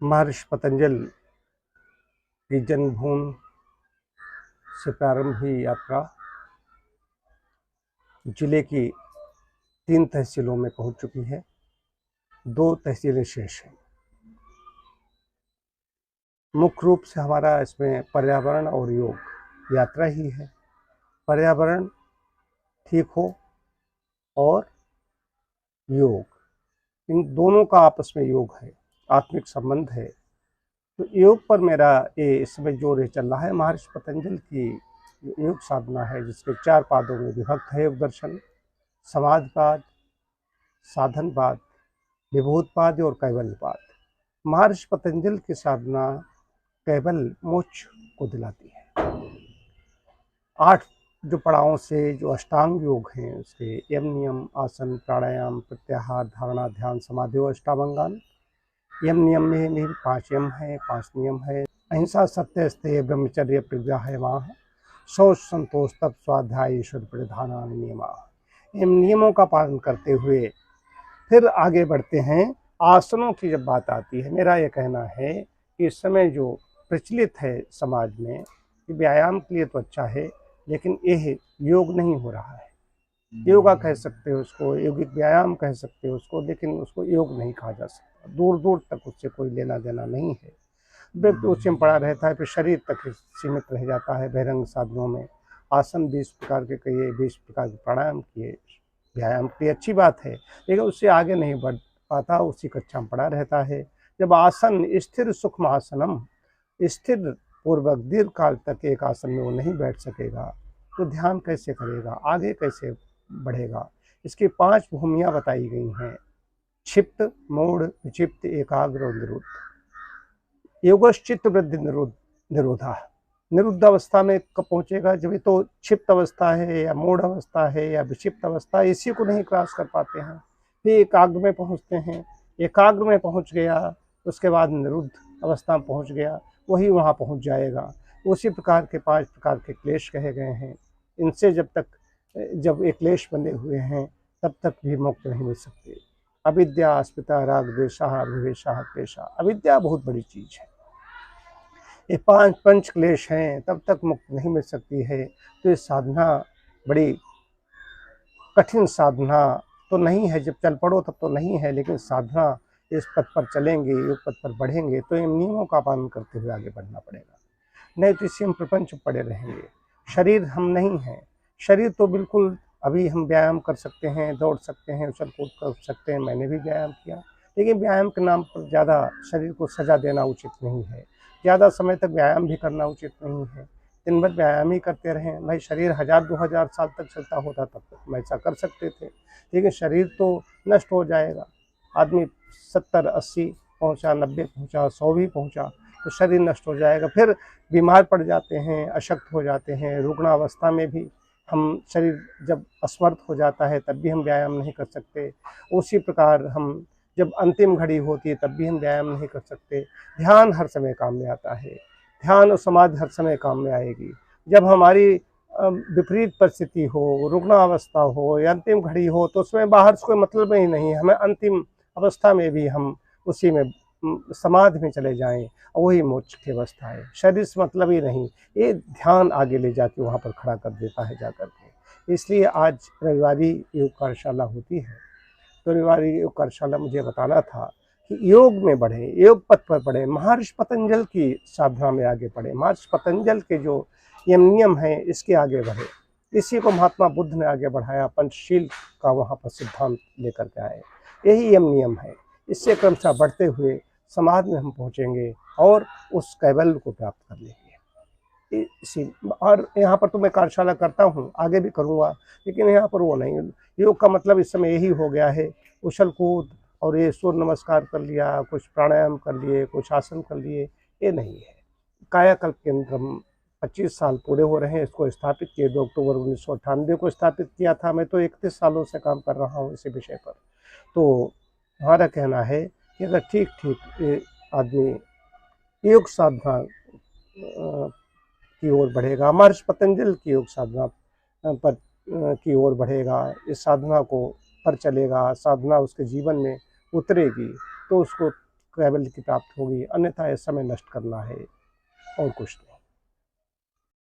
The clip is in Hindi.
महर्षि पतंजल की जन्मभूमि से प्रारंभ हुई यात्रा जिले की 3 तहसीलों में पहुंच चुकी है। 2 तहसीलें शेष हैं। मुख्य रूप से हमारा इसमें पर्यावरण और योग यात्रा ही है। पर्यावरण ठीक हो और योग, इन दोनों का आपस में योग है, आत्मिक संबंध है। तो योग पर मेरा ये इस समय जोर चल रहा है। महर्षि पतंजल की योग साधना है जिसके 4 पादों में विभक्त है योग दर्शन: समाधिपाद, साधनपाद, विभूतपाद और कैवल्यपाद। महर्षि पतंजल की साधना कैवल्य मोक्ष को दिलाती है। 8 जो पड़ावों से जो अष्टांग योग हैं उसके यम नियम, आसन, प्राणायाम, प्रत्याहार, धारणा, ध्यान, समाधि और अष्टावंगान। यम नियम में भी 5 यम है, 5 नियम है। अहिंसा, सत्य, स्तेय, ब्रह्मचर्य, प्रज्ञा, शौच, संतोष, तप, स्वाध्याय, ईश्वर प्रधाना नियमा। इन नियमों का पालन करते हुए फिर आगे बढ़ते हैं। आसनों की जब बात आती है, मेरा ये कहना है कि इस समय जो प्रचलित है समाज में कि व्यायाम के लिए तो अच्छा है, लेकिन यह योग नहीं हो रहा है। योगा कह सकते हो उसको, योगिक व्यायाम कह सकते हो उसको, लेकिन उसको योग नहीं कहा जा सकता। दूर दूर तक उससे कोई लेना देना नहीं है। व्यक्ति उसी में पड़ा रहता है, फिर शरीर तक ही सीमित रह जाता है। बहिरंग साधनों में आसन 20 प्रकार के किए, 20 प्रकार के प्राणायाम किए, व्यायाम की अच्छी बात है, लेकिन उससे आगे नहीं बढ़ पाता, उसी कक्षा में पड़ा रहता है। जब आसन स्थिर सूक्ष्म आसनम, स्थिर पूर्वक दीर्घ काल तक एक आसन में वो नहीं बैठ सकेगा तो ध्यान कैसे करेगा, आगे कैसे बढ़ेगा। इसकी 5 भूमियाँ बताई गई हैं: क्षिप्त, मूढ़, विक्षिप्त, एकाग्र और निरुद्ध। योगश्चित्त वृद्धि निरोधा, निरुद्ध अवस्था में कब पहुंचेगा? जब ये तो क्षिप्त अवस्था है या मूढ़ अवस्था है या विक्षिप्त अवस्था, इसी को नहीं क्रॉस कर पाते हैं। फिर एकाग्र में पहुंचते हैं, एकाग्र में पहुंच गया उसके बाद निरुद्ध अवस्था में पहुंच गया, वही वहाँ पहुंच जाएगा। उसी प्रकार के 5 प्रकार के क्लेश कहे गए हैं। इनसे जब ये क्लेश बने हुए हैं तब तक भी मुक्त नहीं मिल सकते। अविद्या, अस्मिता, राग, द्वेषः, अभिनिवेशः, क्लेशः। अविद्या बहुत बड़ी चीज है। ये 5 पंच क्लेश हैं, तब तक मुक्त नहीं मिल सकती है। तो ये साधना बड़ी कठिन साधना तो नहीं है, जब चल पड़ो तब तो नहीं है, लेकिन साधना इस पथ पर चलेंगे, योग पथ पर बढ़ेंगे तो इन नियमों का पालन करते हुए आगे बढ़ना पड़ेगा, नहीं तो इसी हम प्रपंच पड़े रहेंगे। शरीर हम नहीं हैं। शरीर तो बिल्कुल अभी हम व्यायाम कर सकते हैं, दौड़ सकते हैं, उछल कूद कर सकते हैं, मैंने भी व्यायाम किया, लेकिन व्यायाम के नाम पर ज़्यादा शरीर को सजा देना उचित नहीं है। ज़्यादा समय तक व्यायाम भी करना उचित नहीं है। दिन भर व्यायाम ही करते रहें, भाई शरीर 1000-2000 साल तक चलता होता तब तक हम ऐसा कर सकते थे, लेकिन शरीर तो नष्ट हो जाएगा। आदमी 70-80 पहुँचा, 90 पहुँचा, 100 भी पहुँचा तो शरीर नष्ट हो जाएगा। फिर बीमार पड़ जाते हैं, अशक्त हो जाते हैं। रुग्णावस्था में भी हम, शरीर जब असमर्थ हो जाता है तब भी हम व्यायाम नहीं कर सकते। उसी प्रकार हम जब अंतिम घड़ी होती है तब भी हम व्यायाम नहीं कर सकते। ध्यान हर समय काम में आता है, ध्यान और समाधि हर समय काम में आएगी। जब हमारी विपरीत परिस्थिति हो, रुग्णावस्था हो या अंतिम घड़ी हो तो उसमें बाहर से कोई मतलब ही नहीं है। हमें अंतिम अवस्था में भी हम उसी में समाधि में चले जाएं, और वही मोक्ष की अवस्था है। शरीर से मतलब ही नहीं, ये ध्यान आगे ले जाके वहाँ पर खड़ा कर देता है जाकर के। इसलिए आज रविवारी योग कार्यशाला होती है, तो रविवारी योग कार्यशाला मुझे बताना था कि योग में बढ़े, योग पथ पर बढ़े, महर्षि पतंजल की साधना में आगे बढ़े, महर्षि पतंजल के जो यम नियम हैं इसके आगे बढ़े। इसी को महात्मा बुद्ध ने आगे बढ़ाया, पंचशील का वहाँ पर सिद्धांत लेकर के आए। यही यम नियम है। इससे क्रमशः बढ़ते हुए समाज में हम पहुँचेंगे और उस कैवल्य को प्राप्त कर लेंगे। इसी और यहाँ पर तो मैं कार्यशाला करता हूँ, आगे भी करूँगा, लेकिन यहाँ पर वो नहीं। योग का मतलब इस समय यही हो गया है, उछल कूद और ये सूर्य नमस्कार कर लिया, कुछ प्राणायाम कर लिए, कुछ आसन कर लिए, ये नहीं है। कायाकल्प केंद्र हम 25 साल पूरे हो रहे हैं, इसको स्थापित किए 2 अक्टूबर 1998 को स्थापित किया था। मैं तो 31 सालों से काम कर रहा हूँ इसी विषय पर। तो हमारा कहना है कि अगर ठीक ठीक आदमी योग साधना की ओर बढ़ेगा, महर्षि पतंजल की योग साधना पर की ओर बढ़ेगा, इस साधना को पर चलेगा, साधना उसके जीवन में उतरेगी, तो उसको कैवल्य की प्राप्ति होगी, अन्यथा यह समय नष्ट करना है और कुछ नहीं।